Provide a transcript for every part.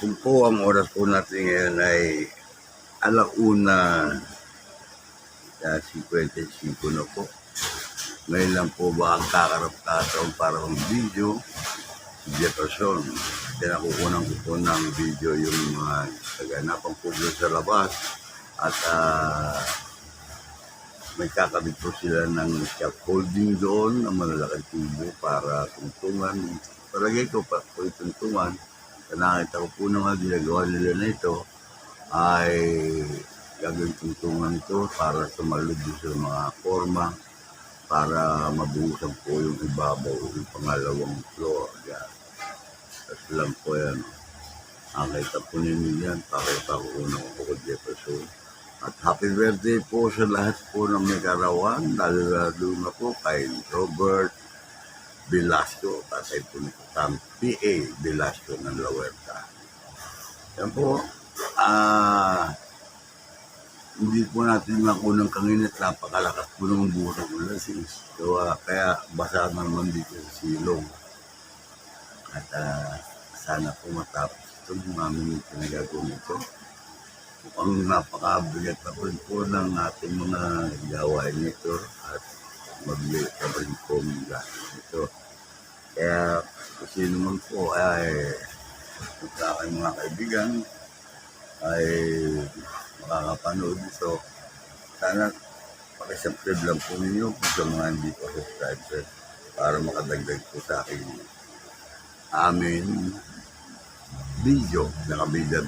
hapon po. Ang oras po natin ngayon ay alauna 55 na po. Ngayon lang po ba ang kakarap-kataon para ng video si Jefferson. Kaya nakukunan ko po ng video yung mga kaganapan po doon sa labas. At may kakabit po sila ng scaffolding doon ng malalaking tubo para tungtungan. Palagay ko pa po yung tungtungan. Nakita ko po na ginagawa nila na ito ay gagawin tungtungan ito para sumalud sa mga forma para mabuhusan po yung ibabaw yung pangalawang floor. Yan. Tapos lang po yan. Nakita po ninyo yan. Pakita ko unang po ko Jefferson. At happy birthday po sa lahat po ng may karawan. Lalo na po kay Robert Velasco, tatay po nito, P.A. Velasco ng La Huerta. Yan po, hindi po natin makunang kanginit, napakalakas po ng buhos ng ulas. So, kaya basa naman dito sa silong. At sana po matapos itong mga minuto na gagawin ito. Ang napakabigat na po ng ating mga gawain nito at magbigay ka rin po mga ito. Kaya kung sino man po ay sa aking mga kaibigan ay makakapanood ito. Sana pakisubscribe lang po ninyo kung sa mga hindi po subscribe para makadagdag po sa aking video na kabila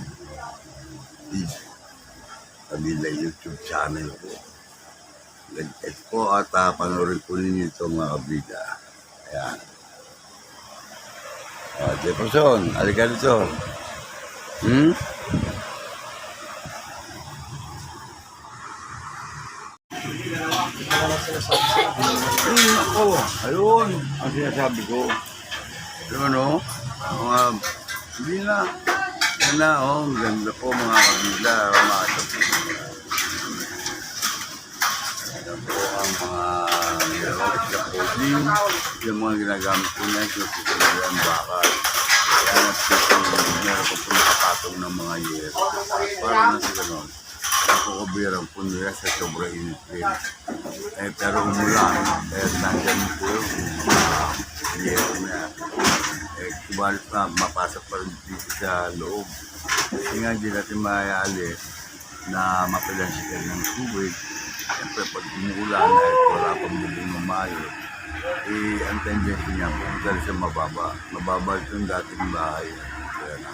YouTube channel po. Like po at panoorin po ninyo itong mga kabila. Ayan. Jefferson, halika dito. Ako, ayun, ang sinasabi ko. Yun, no? Hindi na. Yan na, ang ganda po mga kabila. Yan po ang mga scaffolding. Yung mga ginagamit po niya, yung bakal. Yan meron po nakapatong ng mga year. Para na sa ganon. Kaya po kubirang po nila sa sobrang init rin. Pero umulan, nandyan po yung year niya. Kubalit na mapasok pa rin dito sa loob. Kasi nga hindi natin mayali na mapilansikan ng tubig. Siyempre pag umuulan ay wala pang bubong ng mayo, ang tendency niya kung dahil sa mababa. Mababa itong dating bahay. Kaya na,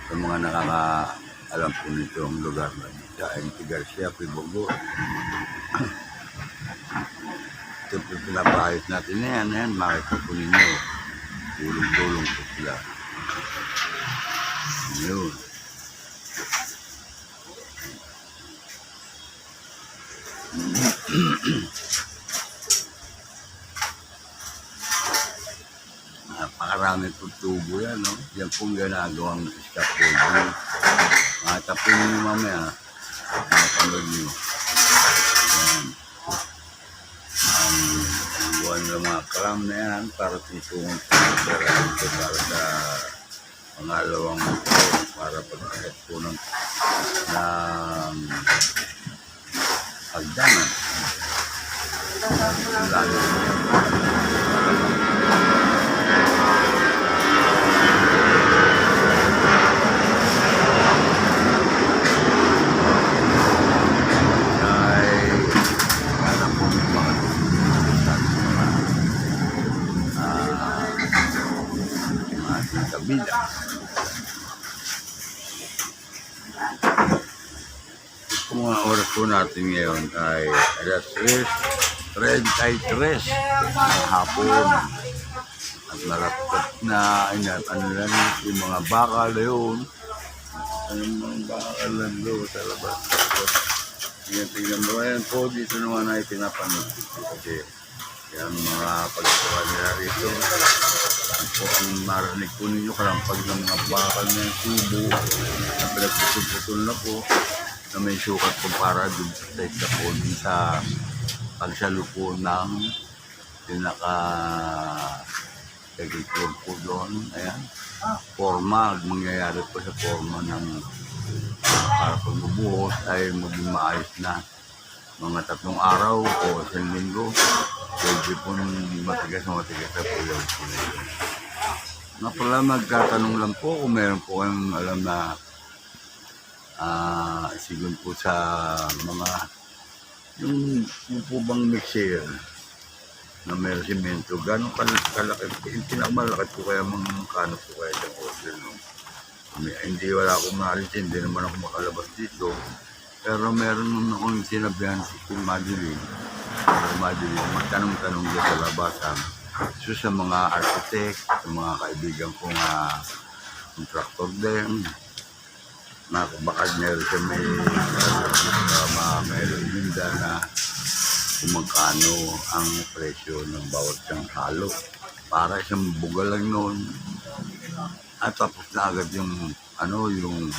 sa mga nakakaalam po nito ang lugar na sa MT Garcia, Pibongo. Siyempre pinapahayos natin na yan. Makita po ninyo. Tulong-tulong po sila. Yun. Napakarami po tubo yan, no? Yan pong ginagawang scaffolding. Tapin nyo mamaya, nakapanood nyo. Yan. Ang buwan ng mga kram na yan para titungan para sa pangalawang para pagkakit po ng pagdanan. Lalo kabila. Kung mga oras po natin ngayon ay alas 3:33 ng hapon. At malapit na yung mga bakal na yun. Yung mga bakal na doon sa labas. Tingnan mo yan po. Dito naman ay pinapanood. Kasi yan mga pagkawa nila rito. Po ang marinig po ninyo kalampag ng mga bakal na yung tubo na pinagputol-putol na po na may sukat po para dun sa scaffolding sa pagsalupo ng pinaka-technical po doon. Ayan. forma, mangyayari po sa forma ng para pagbubuhos ay maging maayos na. Mga 3 araw o 1 linggo, pwede po matigas na po yung semento. Nga pala, magtatanong lang po kung meron po kayong alam na sigun po sa mga yung po bang mixer na meron semento, gano'ng kalaki, yung pinakamalaki po kaya mga kano po kaya sa order, no? Hindi wala akong maritin, hindi naman ako makalabas dito, pero meron naman akong sinabihan si Kung Madeline, magtanong-tanong dyan sa labasan. So sa mga architect, sa mga kaibigan kong contractor din, na baka meron siya may linda na kung magkano ang presyo ng bawat siyang halo. Para isang buga lang noon. At tapos na agad yung yung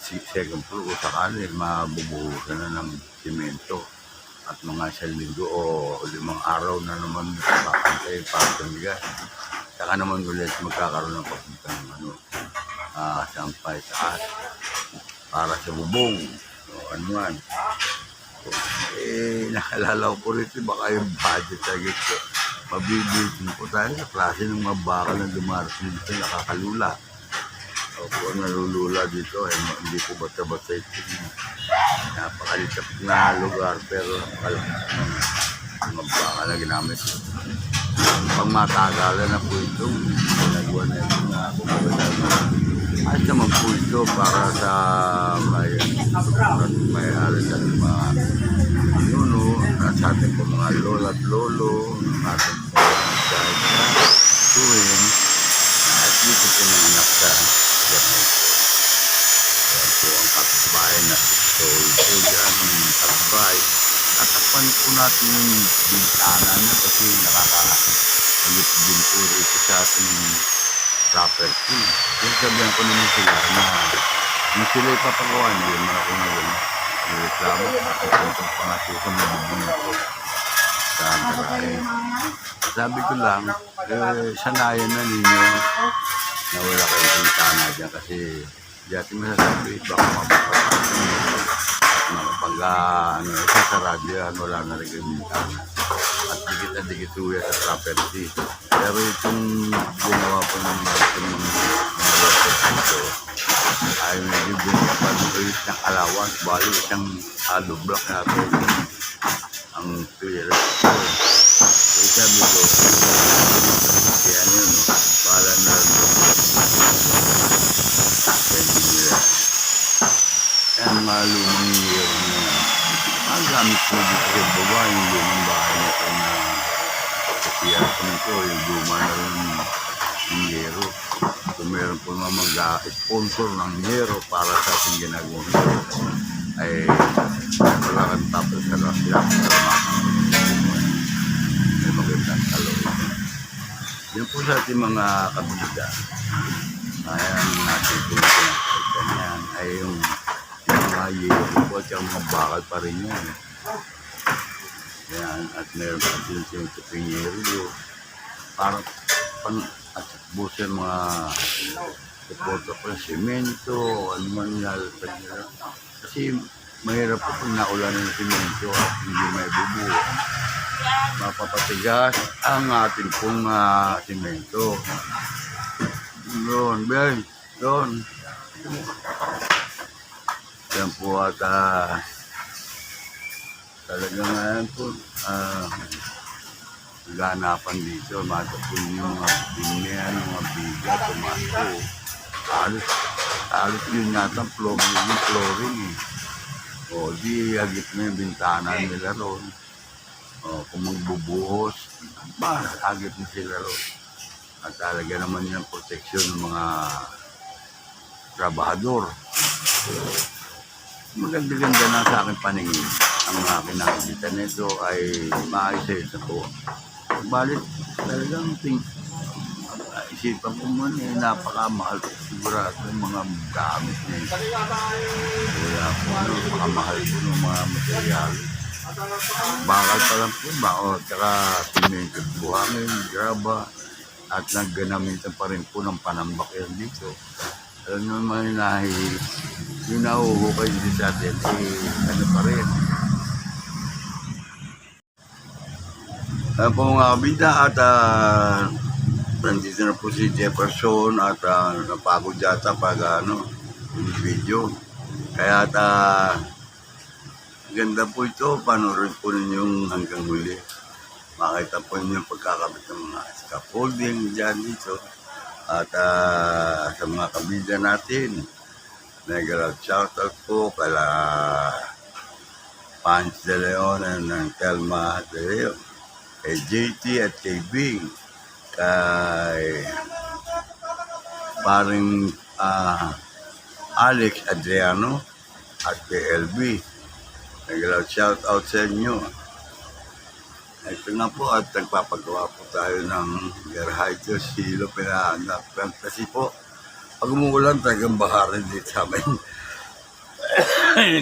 second floor o sakali mabubuhusan na ng simento. At mga 1 linggo o 5 araw na naman papantay para tumigas. Saka naman ulit magkakaroon ng papunta ng sampay taas para sa bubong. So, man. Nakalala ko po rito, baka yung budget sa gito. Mabibitin po tayo sa klase ng mga bakal na dumarating dito, nakakalula. O po nalulula dito, hindi po bata-bata ito. Napakalitap na lugar, pero napakalaki ng mga bakal na ginamit. Pang matagalan na po ito, ginagawa na ito na at naman po ito para sa may-ari sa mga at sa ating po mga lola at lolo, ating po kahit na tuwin, at dito po nanganak sa Jamaica. Ayan po ang kapitbahay na ito dyan, ang kapitbahay. Tatakpan po natin yung bintana na kasi nakakagit din po ito sa ating property. Yung sabihan ko naman sila na yung sila ipapagawa niyo, yung mga kunagin, yung reklamo, ang pangasusan na bubong ko sa garahe. Sabi ko lang, sanayan na ninyo na wala kayong bintana dyan kasi dati masasabi, baka mabaka pag isa sa radyo, wala na rin yung bintana. At dikit na dikit uya sa property. Pero itong ginawa po ng mga workers dito ay medyo binapag-ulit ng allowance, bali isang hollow block na ito ang pera. So sabi ko, kaya yun, bahala na pwede nila. Yan malumang year na ang gamit mo dito sa baba, yung lumang bahay na ito na kaya po nito, yung luma na rin yung yero. So meron po naman mag-sponsor ng yero para sa ating ginagawa ay wala kang tapos sa lahat may magandang talong. Yan po sa ating mga kabida. Ayan natin po yan ay yung mga yero po at yung mga bakal pa rin yan. Yan, at meron pa yung pinyero para at busa mga suporta pa ng semento, ano man nalapad nila. Kasi mahirap po kung naulan ng semento at hindi may bubuo. Mapapatigas ang ating pong semento. Doon, Ben, doon. Yan po at talaga ngayon po, ganapan dito, matapon yung mga binyan, mga biga, tomato. Alos yun yata, yung flooring eh. O, di agit na yung bintana nila ron. O, kung magbubuhos, agit na sila ron. At talaga naman yung proteksyon ng mga trabahador. Maganda-ganda na sa aking paningin. Ang mga kinakita nito ay maayos na po. Balit talagang isipan ko man napakamahal sigurado yung mga gamit niya. Kaya po napakamahal po ng mga material. Bakal pa lang po ba? O tsaka simento, buhangin, graba. at nagganamitan pa rin po ng panambak yan dito. Alam nyo naman yung nahuhukay dito sa atin, ano pa rin. Ayan po mga kabida at nandito na po si Jefferson at napagod yata pag yung video. Kaya ganda po ito, panoorin po ninyong hanggang huli. Makita po ninyo yung pagkakabit ng mga scaffolding dyan dito. At sa mga kabida natin, nag-shoutout po kala Panch De Leon and Telma De Leon, kay JT at kay Bing, kay paring Alex Adriano at kay LB. Nag-shout out sa inyo. Ito na po at nagpapagawa po tayo ng garhayto silo pinahanap. Kasi po, pag umuulan talagang baharin dito sa amin.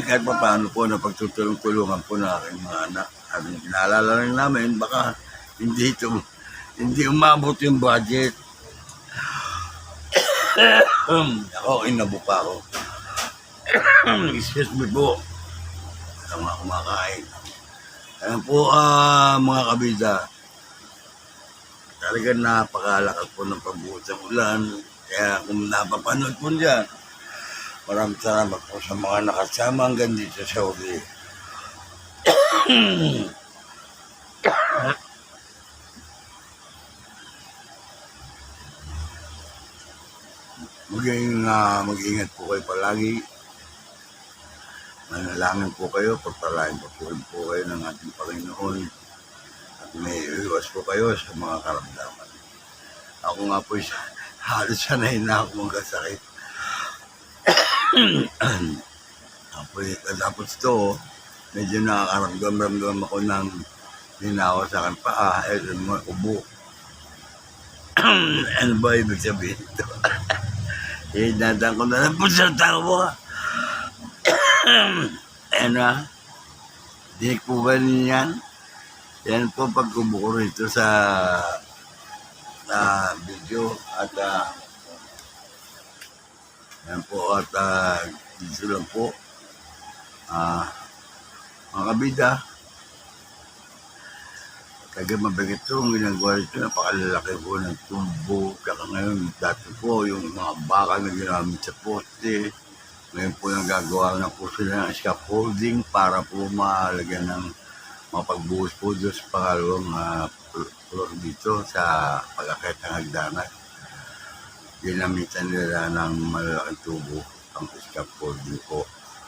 Kahit pa paano po na pagtutulong-tulungan po na aking mga anak. At naalala lang namin, baka hindi umabot yung budget. Ako, inabuka ako. Excuse me po. Ang mga kumakain. Ayan po mga kabida. Talagang napakalakas po ng pagbuhos ng ulan. Kaya kung napapanood po dyan, maraming salamat po sa mga nakasama hanggang dito sa uli. Mag-ingat po kayo palagi. Manalangin po kayo, pagpalain po kayo ng ating Panginoon. At may iwas po kayo sa mga karamdaman. Ako nga po, halos sanay na ako magkasakit. Tapos ito, medyo nakakaramdam ako ng hinawa sa akin paa, mga ubo. Ano ba ibig sabihin ito? Dadaan ko na lang po sa tawa. Dinig po ba niyan? Yan po pagkubo ko rito sa video at yan po at dito lang po mga kabida. Kaya mabigat ito, ang ginagawa ito, napakalalaki po ng tubo. Kaya ngayon, dati po, yung mga baka na ginamit sa poste, ngayon po nagagawa na po sila ng scaffolding para po malagyan ng mapagbuhos po doon sa pangalawang floor dito sa pag-akit ng hagdanan. Ginamitan nila ng malalaking tubo ang scaffolding po.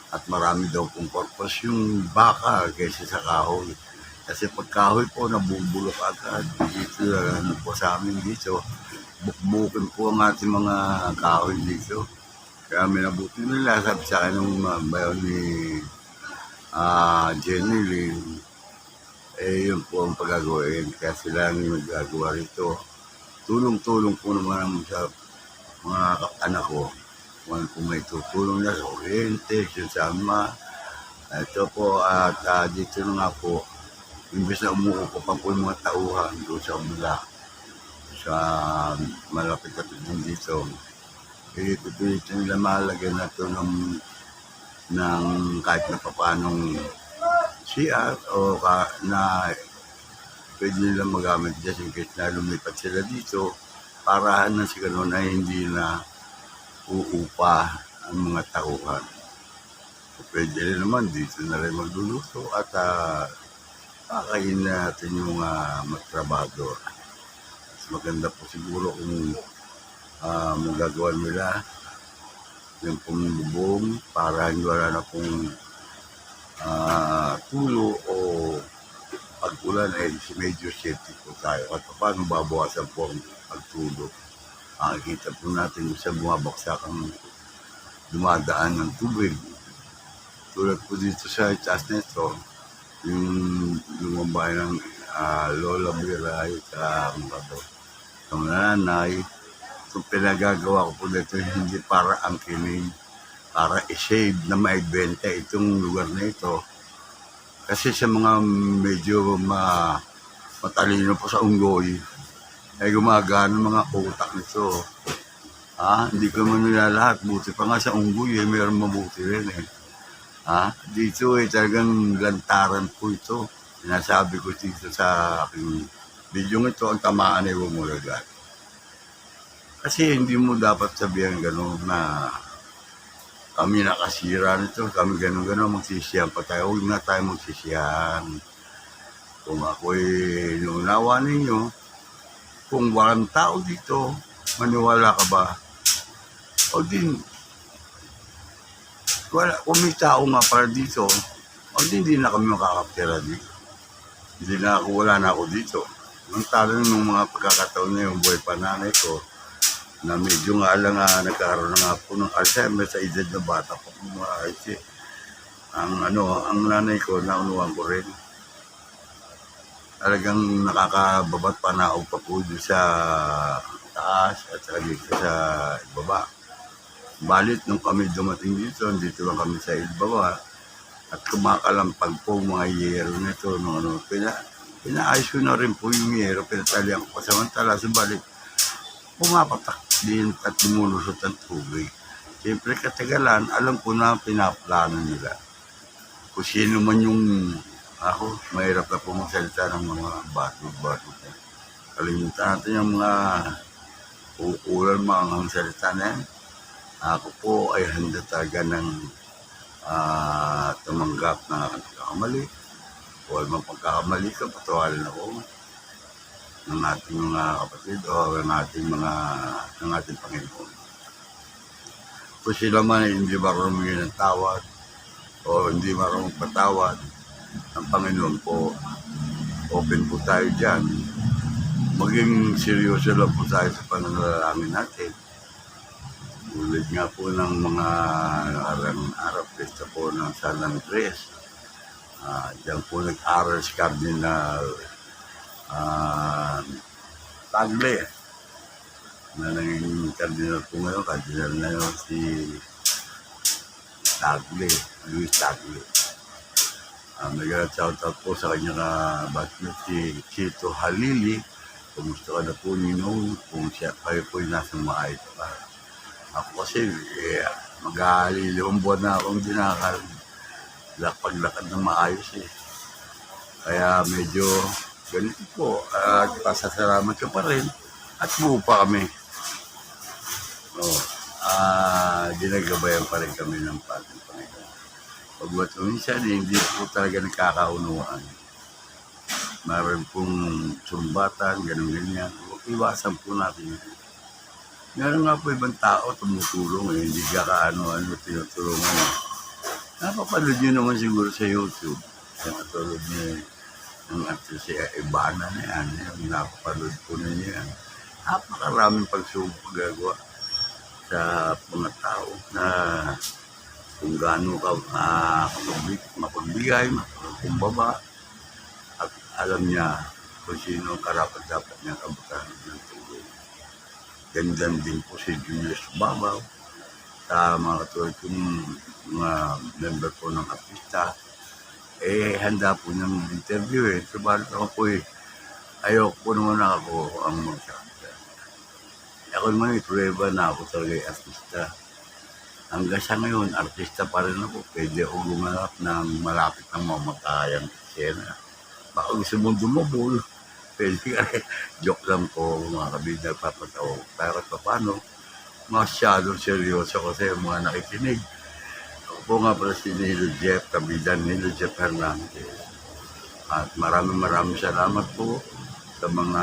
At marami daw pong purpose yung baka kaysa sa kahoy. Kasi pag kahoy po, nabubulok agad. Dito po sa amin dito, bukbukin po ang ating mga kahoy dito. Kaya minabuti nila, sabi sa akin ng bayaw ni Jenny Lynn, yun po ang pagagawin. Kaya sila ang magagawa rito. Tulong-tulong po naman sa mga anak ko. Kung may tutulong na sa kuryente, sa sama. Ito po, at dito nga po, imbes na umuupo pa po yung mga tauhan doon sa umula. Sa malapit at dito. Ito nila malagyan na ito ng kahit na papanong CR o na pwede nila magamit dyan in case na lumipat sila dito para na si gano'n ay hindi na uupa ang mga tauhan. So, pwede rin naman dito na rin magluluto at kakain natin yung magtrabador. Maganda po siguro kung magagawa nila yung pumubong para hindi wala na pong tulo o pag-ulan ay medyo safety po tayo. At paano babawasan po ang pagtulo? Makikita po natin sa bumabaksak ang dumadaan ng tubig. Tulad po dito sa itaas nito, yung lumabay ng Lola Biray sa nanay. Itong pinagagawa ko po dito hindi para angkinin, para i-save na maibenta itong lugar na ito. Kasi sa mga medyo matalino po sa unggoy, ay gumagana mga utak nito. Hindi ko man nila lahat. Buti pa nga sa unggoy mayroon mabuti rin eh. Dito talagang lantaran po ito. Sinasabi ko dito sa aking video ito, ang tamaan ay bumulagat. Kasi hindi mo dapat sabihan gano'n na kami nakasira nito, kami gano'n, magsisiyan pa tayo. Huwag na tayo magsisiyan. Kung ako'y inuunawa ninyo, kung walang tao dito, maniwala ka ba? O din, kung may tao nga para dito, o hindi na kami makakaptira dito. Wala na ako dito. Ang talo ng mga pagkakataon na yung buhay pananay ko, na medyo nga lang nagkaroon na nga po ng Alzheimer sa edad na bata po kumaayos eh. Ang nanay ko, naunuan ko rin. Talagang nakakababat panaog pa po doon sa taas at saka dito sa ibaba. Balit nung kami dumating dito lang kami sa ibaba at kumakalampag po mga yero nito. Pinaayos ko na rin po yung yero, pinatalihan ko pa samantala sa balik. Pumapatak din at lumulusot ang tubig. Siyempre katagalan, alam ko na pinaplano nila. Kung sino man yung ako, mahirap na po magsalita ng mga bato-bato. Kalimutan natin yung mga uulan mga salita na yan. Ako po ay handa talaga ng tumanggap na pagkakamali. O ay magpagkakamali ka, patawalan ako ng ating mga kapatid o ng ating Panginoon. Kung sila man ay hindi marunong ng tawad o hindi marunong patawad, ang Panginoon po, open po tayo dyan. Maging seryoso lang po tayo sa pananalangin natin. Ulit nga po ng mga araw pesta po ng San Andres. Diyan po nag-aral si Cardinal Tagle. Na naging Cardinal po ngayon, Cardinal na yun si Tagle, Luis Tagle. Nag-shoutout po sa kanya na batmate si Chito Halili. Kumusta ka na po ninyo kung kayo po yung nasa maayos pa. Ako kasi mag-aalilawang buwan na akong hindi nakapaglakad ng maayos eh. Kaya medyo ganito po. Pasasalamat ka pa rin at buo pa kami. Ginagabayan pa rin kami ng ating Panginoon. Pagbat minsan, hindi po talaga nagkakaunawaan. Meron pong sumbatan, ganyan. Iwasan po natin yun. Meron nga po ibang tao tumutulong eh, hindi ka tinutulungan eh. Napapanood nyo naman siguro sa YouTube. Katulad niya ng actress si Ibana na yan. Yung napapanood po na niya yan. Napakaraming pagsubok gagawa sa mga tao na kung gaano ka mapagbigay, mapagbaba, at alam niya kung sino karapat-dapat niya kabutahan ng tulong. Ganyan din po si Julius Babaw sa mga katulad kong mga member po ng artista. Handa po niyang interview eh. Subalit ako po ayoko po naman ako ang magsabi. Ako naman prueba na ako talaga artista. Hanggang sa ngayon, artista pa rin ako. Pwede ako gumanap ng malapit ng mamatayang eksena. Baka gusto mong dumabol. Pwede ka rin. Joke lang po, mga kabida, papataw. Pero paano, masyadong seryoso kasi yung mga nakikinig. Ako po nga pala si Nilo Jeff, kabida Nilo Jeff Hernandez. At maraming salamat po sa mga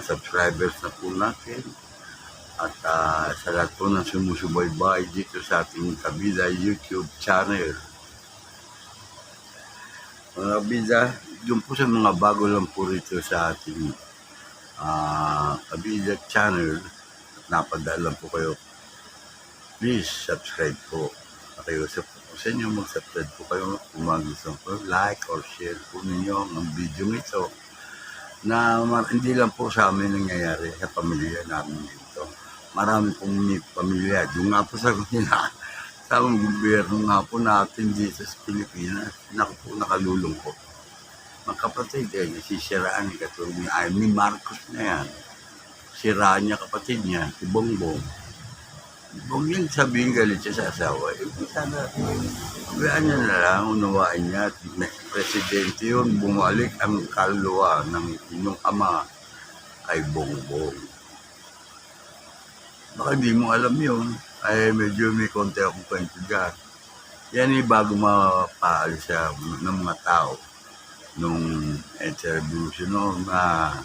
subscribers na po natin. At sa lahat po ng sumusubaybay dito sa ating Kabida YouTube channel. Mga kabida, doon po sa mga bago lang po rito sa ating Kabida channel, napadaalan po kayo. Please subscribe po. Nakiusap po sa inyo, mag-subscribe po kayo kung gusto po like or share po ninyo ang video ito na hindi lang po sa amin nangyayari sa pamilya namin dito. Marami pong pamilya. Yung nga po sa kanila, sa gobyerno nga po natin dito sa Pilipinas, nakalulungkot. Mga kapatid, nasisiraan ni katulad ni Amy Marcos na yan. sira niya kapatid niya, si Bongbong. Huwag niyang sabihin galit siya sa asawa. Sana, bayaan niya na lang, unawain niya. Presidente yun, bumalik ang kaluluwa ng inyong ama kay Bongbong. Baka hindi mo alam yun. Ay medyo may konti akong kwento dyan. Yan bago mapaalis siya ng mga tao nung revolution na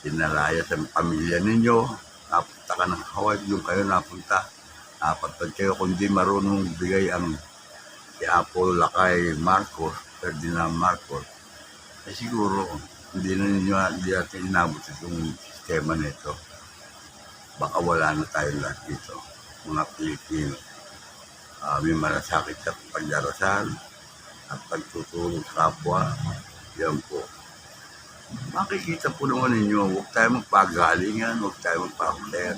sinalaya sa pamilya ninyo. Napunta ka ng Hawaii, doon kayo napunta. Apat kayo, kundi marunong bigay ang si Apple kay Marcos, Ferdinand Marcos. Siguro, hindi natin inabot itong sistema nito. Baka wala na tayo lahat dito, mga Pilipino. May malasakit sa pagdarasal at pagtutulong sa kapwa. Yan po. Makikita po naman ninyo, huwag tayo magpagalingan, huwag tayo magpakulit.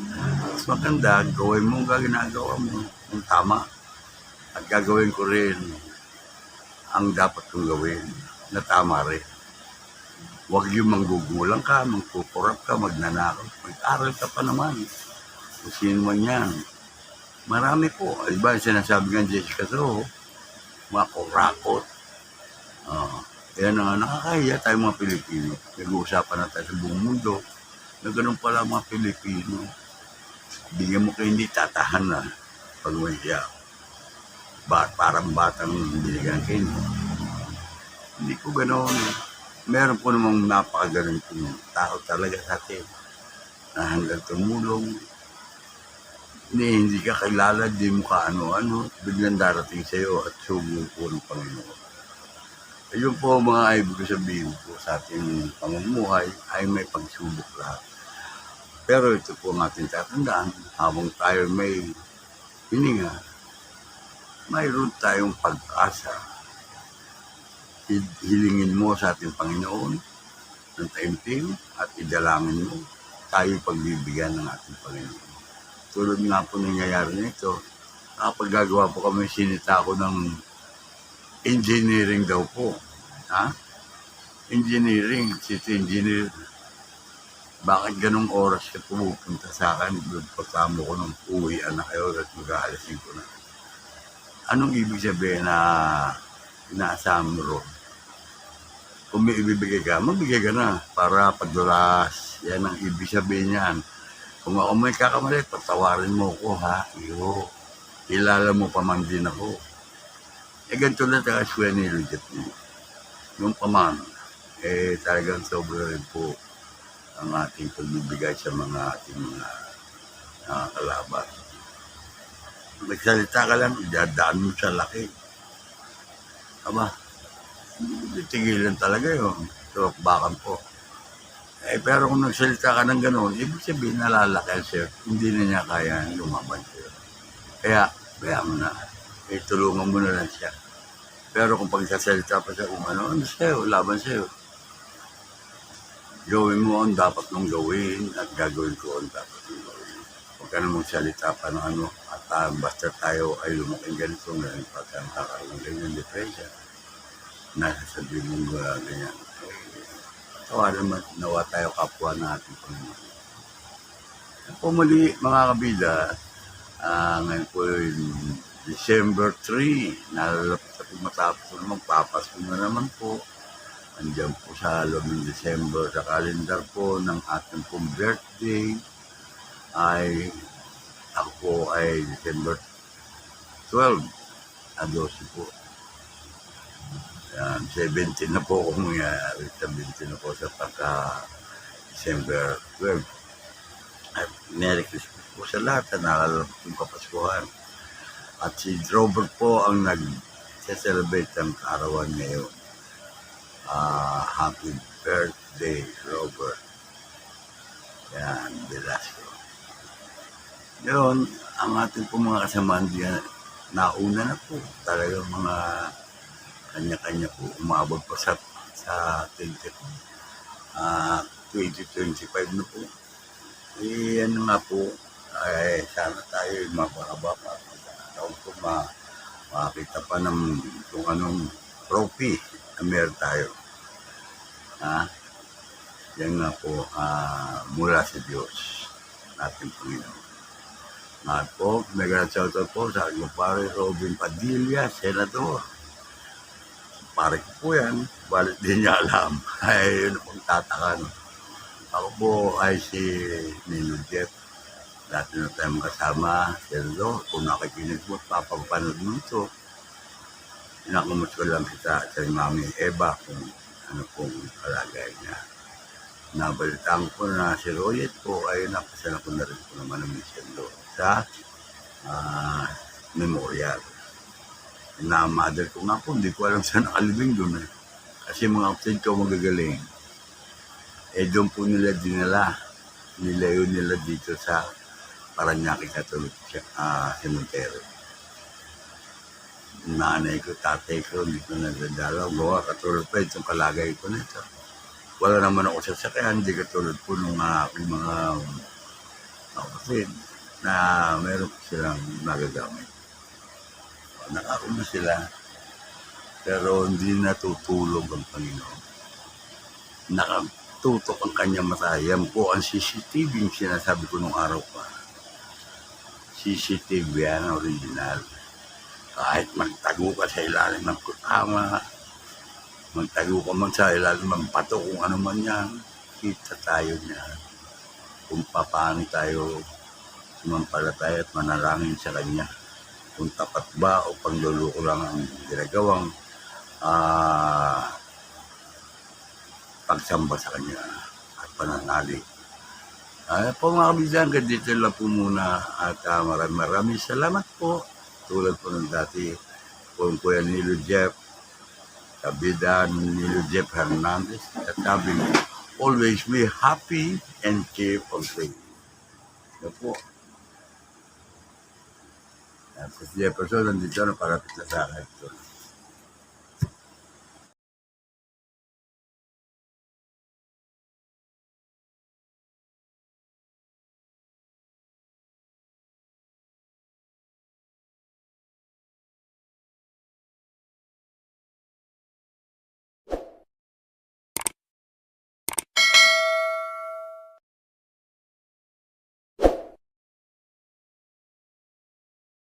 Mas maganda, gawin mo ang ginagawa mo, ang tama. At gagawin ko rin ang dapat kong gawin na tama rin. Huwag yung manggugulang ka, magkukurap ka, magnanakaw. Mag-aral ka pa naman. Kung sino man yan. Marami po. Iba yung sinasabi ng Jessica Soho, mga kurakot. Kaya na nakakahiya tayo mga Pilipino. Nag-uusapan na tayo sa buong mundo na ganun pala mga Pilipino. Bigyan mo kayo hindi tatahan na pag may hiya. Parang batang binigyan kayo. Hindi ko ganun. Meron po namang napakagaling kong tao talaga sa atin na hanggang tumulong. Hindi ka kilala, di mo ka ano-ano, biglang darating sa iyo at sugo po ng Panginoon. Ayun po mga ibig ko sabihin po sa ating pamumuhay ay may pagsubok lahat. Pero ito po ang ating tatandaan, habang tayo may hininga, mayroon tayong pag-asa. Hilingin mo sa ating Panginoon ng taimtim at idalangin mo tayo pagbibigyan ng ating Panginoon. Tulad nga po nangyayari nito, kapag gagawa po kami, sinita ko ng engineering daw po. Engineering, city engineer. Bakit ganong oras ka pupunta sa akin? Doon pagkamo ko nung uwian na kayo at mag-aalasin ko na. Anong ibig sabihin na inaasahan mo ron? Kung may ibibigay ka, magbigay ka na para pagdulas. Yan ang ibig sabihin yan. Kung ako may kakamali, patawarin mo ko ha. Iyo, kilala mo pa man din ako. Ganito na tayo aswa ni Rujat mo. Yung paman, talagang sobra rin po ang ating pagbibigay sa mga ating mga kalaban. Magsalita ka lang, idadaan mo sa laki. Aba, titigilan talaga yun. So, bakan po. Pero kung nagsalita ka ng gano'n, ibig sabihin nalalaki sa'yo, hindi na niya kaya lumaban sa'yo. Kaya mo na, tulungan mo na lang siya. Pero kung pagsasalita pa siya kung ano sa'yo, laban sa'yo. Gawin mo ang dapat mong gawin at gagawin ko ang dapat mong gawin. Huwag ka na magsalita pa ng ano, at basta tayo ay lumaking ganito, ngayon pagka nakakaulay ng depresya, nasasabihin mong ganyan. Tawa naman, nawa tayo kapwa na ating Panginoon. Po muli mga kabida, ngayon po yung December 3, nalalapit sa matapos na magpapasko na naman po. Andiyan po sa loob ng December sa kalendar po ng ating pong birthday ay ako po ay December 12, 12 po. Yan, 17 na po kung mangyayari, 17 na po sa pagka-December 12. At Merry Christmas po sa lahat na nakalapit yung kapaskuhan. At si Robert po ang nag-celebrate ng kaarawan ngayon. Happy birthday, Robert. Yan, Velasco. Yun, ang ating po mga kasamaan diyan, nauna na po. Talagang mga kanya-kanya po. Umabot po sa 2025 na po. Ano nga po, sana tayo mapakaba pa. Taon po makakita pa ng kung anong trophy na meron tayo. Yan nga po, mula sa Diyos, ating Panginoon. At po, mega shoutout po sa aking pare Robin Padilla, Senador. Pare ko po yan, balit din niya alam. Ay, yun pong tataka. No? Ako po ay si Nino Jeff. Dati na tayong kasama, Senador. Kung nakikinig mo at papapanood mo ito, inakumot ko lang kita sa Mami Eva kung ano pong kalagay niya. Nabalitaan ko na si Royet po ay napasala ko na rin po naman ng mission doon sa memorial. Na-mother ko nga po, hindi ko alam saan nakalibing doon eh. Kasi mga kapatid ko magagaling. Eh doon po nila dinala. Nilayo nila dito sa Paranaque Catholic Cemetery. Nanay ko, tatay ko, hindi ko nadadalaw. Gawa katulad pa itong kalagay ko nito. Wala naman ako sasakyan, hindi katulad po ng aking mga kapatid na meron po silang nagagamit. Nakauna sila, pero hindi natutulog ang Panginoon. Nakatutok ang kanyang mata. Yan po ang CCTV yung sinasabi ko nung araw pa. CCTV yan, original. Kahit magtago ka sa ilalim ng kutama, magtago ka man sa ilalim ng pato, kung ano man yan, kita tayo niya. Kung paano tayo sumampalataya at manalangin sa Kanya. Kung tapat ba o pangluluko lang ang ginagawang pagsamba sa Kanya at pananalig. Po mga kabisan, dito lang po muna at maraming salamat po. Tulad po ng dati, kung Kuya Nilo Jeff, kabida Nilo Jeff Hernandez, at sabi mo, always be happy and keep on praying. Ito po. At si Jefferson, nandito na parapit na sa akin.